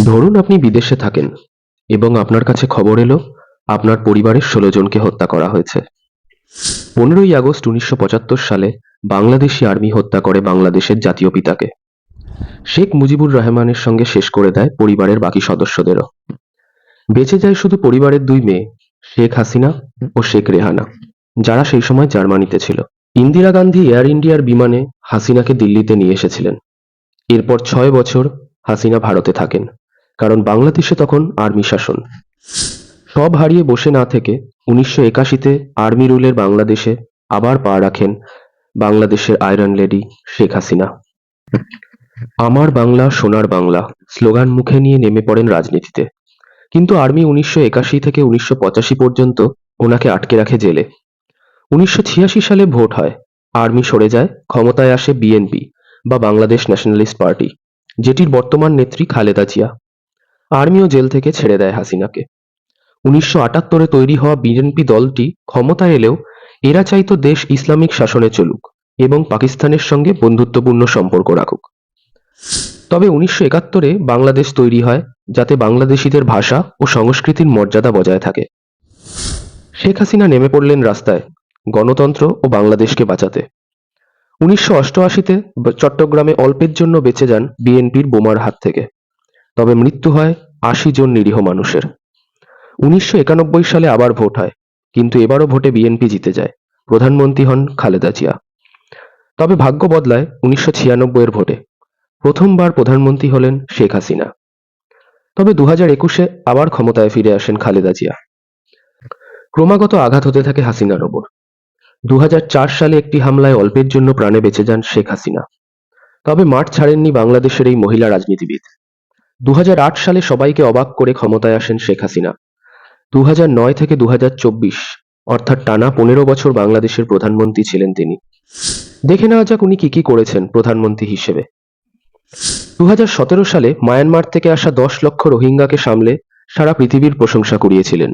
ধরুন আপনি বিদেশে থাকেন এবং আপনার কাছে খবর এলো আপনার পরিবারের ১৬ জনকে হত্যা করা হয়েছে। ১৫ই আগস্ট ১৯৭৫ সালে বাংলাদেশি আর্মি হত্যা করে বাংলাদেশের জাতীয় পিতাকে। শেখ মুজিবুর রহমানের সঙ্গে শেষ করে দেয় পরিবারের বাকি সদস্যদেরও। বেঁচে যায় শুধু পরিবারের ২ মেয়ে, শেখ হাসিনা ও শেখ রেহানা, যারা সেই সময় জার্মানিতে ছিল। ইন্দিরা গান্ধী এয়ার ইন্ডিয়ার বিমানে হাসিনাকে দিল্লিতে নিয়ে এসেছিলেন। এরপর ৬ বছর হাসিনা ভারতে থাকেন, কারণ বাংলাদেশে তখন আর্মি শাসন। সব হারিয়ে বসে না থেকে ১৯৮১-তে আর্মি রুলের বাংলাদেশে আবার পা রাখেন বাংলাদেশের আয়রন লেডি শেখ হাসিনা। আমার বাংলা সোনার বাংলা স্লোগান মুখে নিয়ে নেমে পড়েন রাজনীতিতে। কিন্তু আর্মি ১৯৮১ থেকে ১৯৮৫ পর্যন্ত ওনাকে আটকে রাখে জেলে। ১৯৮৬ সালে ভোট হয়, আর্মি সরে যায়, ক্ষমতায় আসে বিএনপি বা বাংলাদেশ ন্যাশনালিস্ট পার্টি, যেটির বর্তমান নেত্রী খালেদা জিয়া। আর্মিও জেল থেকে ছেড়ে দেয় হাসিনাকে। ১৯৭৮-এ তৈরি হওয়া বিএনপি দলটি ক্ষমতায় এলেও এরা চাইতো দেশ ইসলামিক শাসনে চলুক এবং পাকিস্তানের সঙ্গে বন্ধুত্বপূর্ণ সম্পর্ক রাখুক। তবে ১৯৭১-এ বাংলাদেশ তৈরি হয় যাতে বাংলাদেশিদের ভাষা ও সংস্কৃতির মর্যাদা বজায় থাকে। শেখ হাসিনা নেমে পড়লেন রাস্তায় গণতন্ত্র ও বাংলাদেশকে বাঁচাতে। ১৯৮৮-তে চট্টগ্রামে অল্পের জন্য বেঁচে যান বিএনপির বোমার হাত থেকে, তবে মৃত্যু হয় ৮০ জন নিরীহ মানুষের। ১৯৯১ সালে আবার ভোট হয়, কিন্তু এবারও ভোটে বিএনপি জিতে যায়, প্রধানমন্ত্রী হন খালেদা জিয়া। তবে ভাগ্য বদলায় ১৯৯৬-এর ভোটে, প্রথমবার প্রধানমন্ত্রী হলেন শেখ হাসিনা। তবে ২০২১-এ আবার ক্ষমতায় ফিরে আসেন খালেদা জিয়া। ক্রমাগত আঘাত হতে থাকে হাসিনার ওপর। ২০০৪ সালে একটি হামলায় অল্পের জন্য প্রাণে বেঁচে যান শেখ হাসিনা। তবে মাঠ ছাড়েননি বাংলাদেশের এই মহিলা রাজনীতিবিদ। ২০০৮ সালে সবাইকে অবাক করে ক্ষমতায় আসেন শেখ হাসিনা। ২০০৯ থেকে ২০২৪ অর্থাৎ টানা ১৫ বছর বাংলাদেশের প্রধানমন্ত্রী ছিলেন তিনি। দেখে নেওয়া যাক উনি কি করেছেন প্রধানমন্ত্রী হিসেবে। ২০১৭ সালে মায়ানমার থেকে আসা ১০ লক্ষ রোহিঙ্গাকে সামলে সারা পৃথিবীর প্রশংসা কুড়িয়েছিলেন।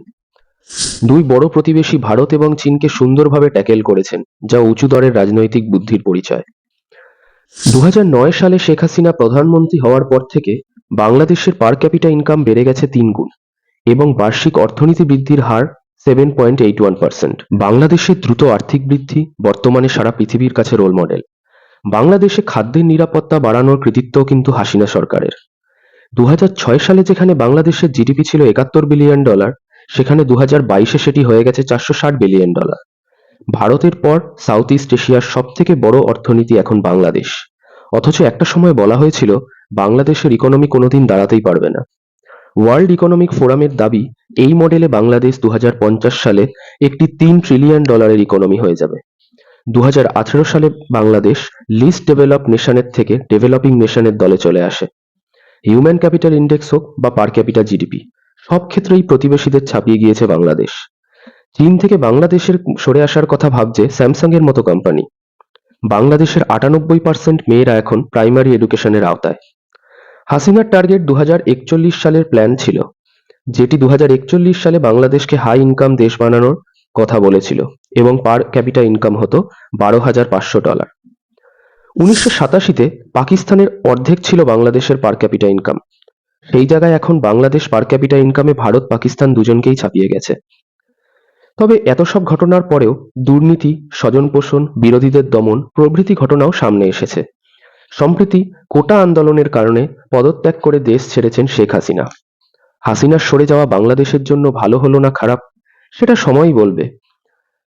দুই বড় প্রতিবেশী ভারত এবং চীনকে সুন্দরভাবে ট্যাকেল করেছেন, যা উঁচু দরের রাজনৈতিক বুদ্ধির পরিচয়। ২০০৯ সালে শেখ হাসিনা প্রধানমন্ত্রী হওয়ার পর থেকে বাংলাদেশের পার ক্যাপিটা ইনকাম বেড়ে গেছে ৩ গুণ এবং বার্ষিক অর্থনীতি বৃদ্ধির হার 7.81%। বাংলাদেশের দ্রুত আর্থিক বৃদ্ধি বর্তমানে সারা পৃথিবীর কাছে রোল মডেল। বাংলাদেশে খাদ্যের নিরাপত্তা বাড়ানোর কৃতিত্বও কিন্তু হাসিনা সরকারের। ২০০৬ সালে যেখানে বাংলাদেশের জিডিপি ছিল $৭১ বিলিয়ন, সেখানে ২০২২-এ সেটি হয়ে গেছে $৪৬০ বিলিয়ন। ভারতের পর সাউথ ইস্ট এশিয়ার সবথেকে বড় অর্থনীতি এখন বাংলাদেশ। অথচ একটা সময় বলা হয়েছিল বাংলাদেশের ইকোনমি কোনোদিন দাঁড়াতেই পারবে না। ওয়ার্ল্ড ইকোনমিক ফোরামের দাবি এই মডেলে বাংলাদেশ ২০৫০ সালে একটি $৩ ট্রিলিয়ন ইকোনমি হয়ে যাবে। ২০১৮ সালে বাংলাদেশ লিস্ট ডেভেলপড নেশনের থেকে ডেভেলপিং নেশনের দলে চলে আসে। হিউম্যান ক্যাপিটাল ইন্ডেক্স হোক বা পার ক্যাপিটা জিডিপি, সব ক্ষেত্রেই প্রতিবেশীদের ছাপিয়ে গিয়েছে বাংলাদেশ। চীন থেকে বাংলাদেশের সরে আসার কথা ভাবছে স্যামসাং এর মতো কোম্পানি। বাংলাদেশের ৯৮% মেয়েরা এখন প্রাইমারি এডুকেশনের আওতায়। হাসিনার টার্গেট ২০৪১ সালের প্ল্যান ছিল, যেটি ২০৪১ সালে বাংলাদেশকে হাই ইনকাম দেশ বানানোর কথা বলেছিল এবং পার ক্যাপিটা ইনকাম হতো $১২,৫০০। ১৯৮৭-তে পাকিস্তানের অর্ধেক ছিল বাংলাদেশের পার ক্যাপিটা ইনকাম। সেই জায়গায় এখন বাংলাদেশ পার ক্যাপিটা ইনকামে ভারত পাকিস্তান দুজনকেই ছাপিয়ে গেছে। তবে এত সব ঘটনার পরেও দুর্নীতি, স্বজনপোষণ, বিরোধীদের দমন প্রভৃতি ঘটনাও সামনে এসেছে। সম্প্রতি কোটা আন্দোলনের কারণে পদত্যাগ করে দেশ ছেড়েছেন শেখ হাসিনা। হাসিনার সরে যাওয়া বাংলাদেশের জন্য ভালো হলো না খারাপ, সেটা সময়ই বলবে।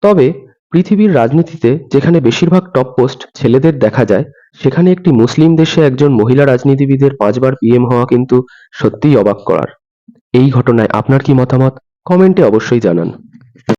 তবে পৃথিবীর রাজনীতিতে যেখানে বেশিরভাগ টপ পোস্ট ছেলেদের দেখা যায়, সেখানে একটি মুসলিম দেশে একজন মহিলা রাজনীতিবিদের ৫ বার পিএম হওয়া কিন্তু সত্যিই অবাক করার। এই ঘটনায় আপনার কি মতামত? কমেন্টে অবশ্যই জানান।